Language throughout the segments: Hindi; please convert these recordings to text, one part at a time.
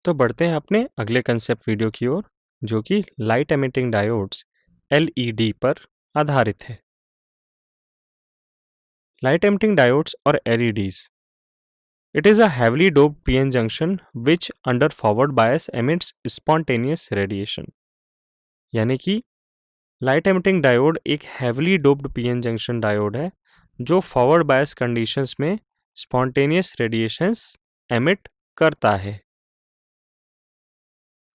तो बढ़ते हैं अपने अगले कंसेप्ट वीडियो की ओर, जो कि लाइट एमिटिंग डायोड्स एलईडी पर आधारित है। लाइट एमिटिंग डायोड्स और LEDs, it is a heavily doped pn junction which under forward bias emits spontaneous radiation। यानी कि लाइट एमिटिंग डायोड एक heavily doped pn junction diode है जो फॉरवर्ड बायस कंडीशंस में स्पॉन्टेनियस रेडिएशंस एमिट करता है।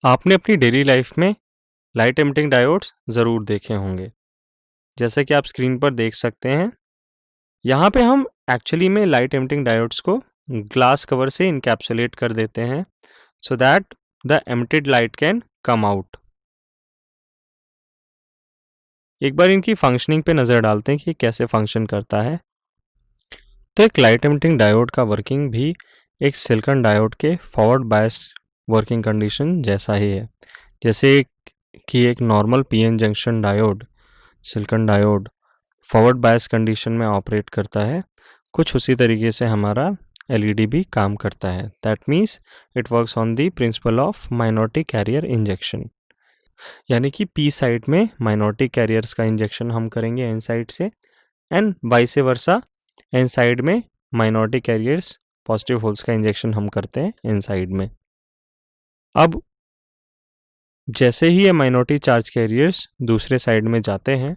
आपने अपनी डेली लाइफ में लाइट एमिटिंग डायोड्स ज़रूर देखे होंगे, जैसे कि आप स्क्रीन पर देख सकते हैं। यहाँ पे हम एक्चुअली में लाइट एमिटिंग डायोड्स को ग्लास कवर से इनकैप्सुलेट कर देते हैं so that the emitted light can come out. एक बार इनकी फंक्शनिंग पे नज़र डालते हैं कि कैसे फंक्शन करता है। तो एक लाइट एमिटिंग डायोड का वर्किंग भी एक सिलिकॉन डायोड के फॉरवर्ड बायस वर्किंग कंडीशन जैसा ही है। जैसे कि एक normal PN junction diode, silicon diode forward bias condition में ऑपरेट करता है, कुछ उसी तरीके से हमारा एलईडी भी काम करता है। That means it works on the principle of minority carrier injection. यानी कि पी साइड में माइनॉरिटी कैरियर्स का इंजेक्शन हम करेंगे एन साइड से, and vice versa N side में माइनॉरिटी कैरियर्स पॉजिटिव होल्स का इंजेक्शन हम करते हैं एन साइड में। अब जैसे ही ये माइनॉरिटी चार्ज कैरियर्स दूसरे साइड में जाते हैं,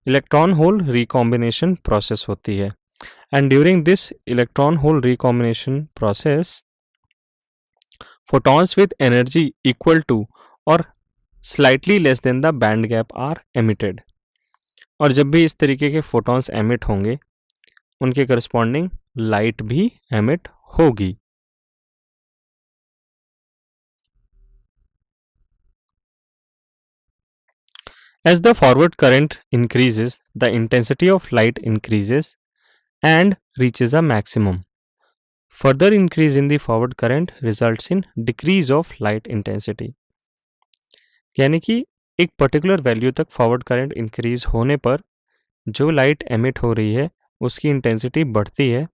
इलेक्ट्रॉन होल रिकॉम्बिनेशन प्रोसेस होती है, and during this electron hole recombination process photons with energy equal to और slightly less than the band gap are emitted। और जब भी इस तरीके के photons emit होंगे, उनके corresponding light भी emit होगी। As the forward current increases, the intensity of light increases and reaches a maximum. Further increase in the forward current results in decrease of light intensity। यानी कि एक पर्टिकुलर वैल्यू तक फॉरवर्ड करंट इंक्रीज होने पर जो लाइट एमिट हो रही है उसकी इंटेंसिटी बढ़ती है,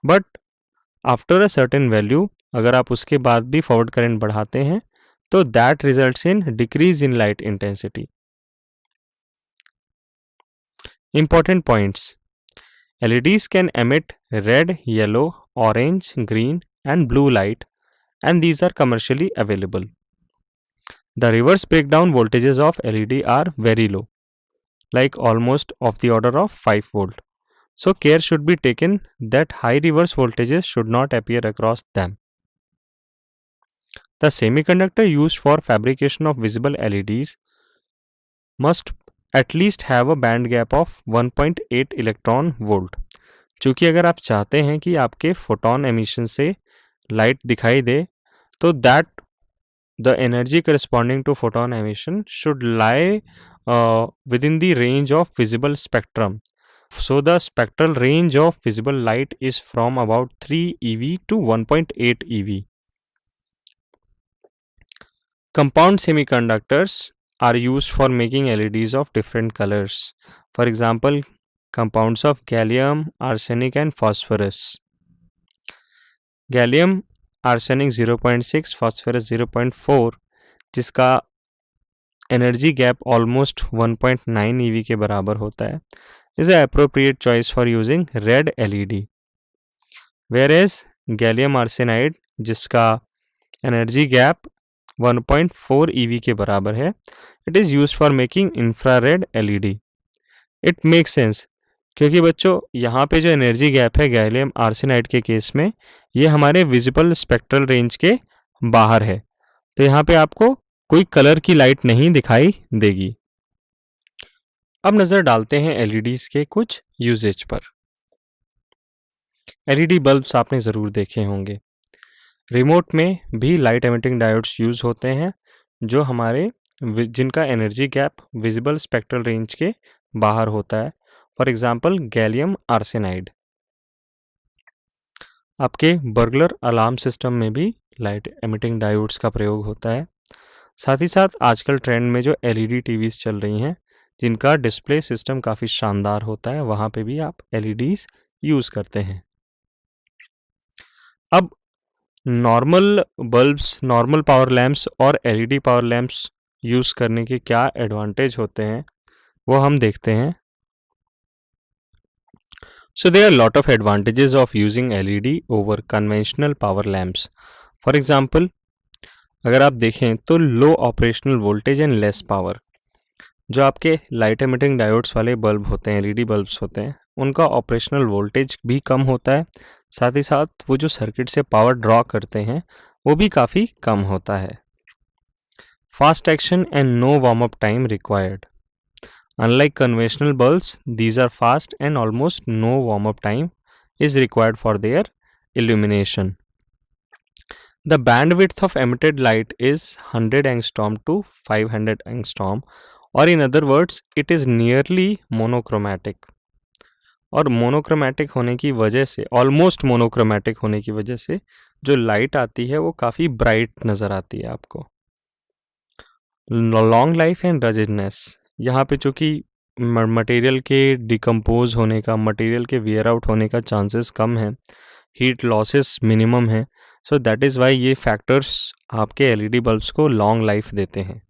but after a certain value अगर आप उसके बाद भी फॉरवर्ड करंट बढ़ाते हैं तो that results in decrease in light intensity. Important points: LEDs can emit red, yellow, orange, green and blue light, and these are commercially available. The reverse breakdown voltages of LED are very low, like almost of the order of 5 volt. So care should be taken that high reverse voltages should not appear across them. The semiconductor used for fabrication of visible LEDs must at least have a band gap of 1.8 electron volt। चूँकि अगर आप चाहते हैं कि आपके फोटोन एमिशन से लाइट दिखाई दे तो that the energy corresponding to photon emission should lie within the range of visible spectrum. So the spectral range of visible light is from about 3 eV to 1.8 eV. Compound semiconductors are used for making LEDs of different colors. For example, compounds of gallium, arsenic and phosphorus. Gallium arsenic 0.6, phosphorus 0.4, जिसका एनर्जी गैप ऑलमोस्ट 1.9 EV के बराबर होता है, is a appropriate choice for using red LED। Whereas gallium arsenide, जिसका एनर्जी गैप 1.4 EV के बराबर है, it is use for making infrared LED। It makes sense, क्योंकि बच्चों यहाँ पे जो एनर्जी गैप है गैलियम आर्सेनाइड के केस में ये हमारे विजिबल स्पेक्ट्रल रेंज के बाहर है, तो यहाँ पे आपको कोई कलर की लाइट नहीं दिखाई देगी। अब नज़र डालते हैं LEDs के कुछ यूजेज पर। LED बल्ब्स आपने ज़रूर देखे होंगे। रिमोट में भी लाइट एमिटिंग डायोड्स यूज़ होते हैं जो हमारे जिनका energy gap visible spectral range के बाहर होता है। For example gallium arsenide. आपके बर्गलर अलार्म सिस्टम में भी लाइट एमिटिंग डायोड्स का प्रयोग होता है। साथ ही साथ आजकल ट्रेंड में जो LED टीवीज़ चल रही हैं जिनका डिस्प्ले सिस्टम काफ़ी शानदार होता है, वहाँ पे भी आप LEDs यूज़ करते हैं। अब normal bulbs, normal power lamps और एलईडी पावर लैंप्स यूज़ करने के क्या एडवांटेज होते हैं वो हम देखते हैं। So there are a lot of advantages of using LED over conventional power lamps. For example, अगर आप देखें तो low operational voltage and less power, जो आपके लाइट एमिटिंग डायोड्स वाले बल्ब होते हैं, एलईडी बल्ब्स होते हैं, उनका ऑपरेशनल वोल्टेज भी कम होता है, साथ ही साथ वो जो सर्किट से पावर ड्रॉ करते हैं वो भी काफ़ी कम होता है। Fast action and no warm up time required. Unlike conventional bulbs, these are fast and almost no warm-up time is required for their illumination. The bandwidth of emitted light is 100 angstrom to 500 angstrom, or in other words, it is nearly monochromatic. और मोनोक्रोमैटिक होने की वजह से, ऑलमोस्ट मोनोक्रोमैटिक होने की वजह से जो लाइट आती है वो काफ़ी ब्राइट नज़र आती है आपको। लॉन्ग लाइफ एंड रजिडनेस, यहाँ पे चूँकि मटेरियल के डिकम्पोज होने का, मटेरियल के वेयर आउट होने का चांसेस कम है, हीट लॉसेस मिनिमम है, सो दैट इज़ वाई ये फैक्टर्स आपके एलईडी बल्ब्स को लॉन्ग लाइफ देते हैं।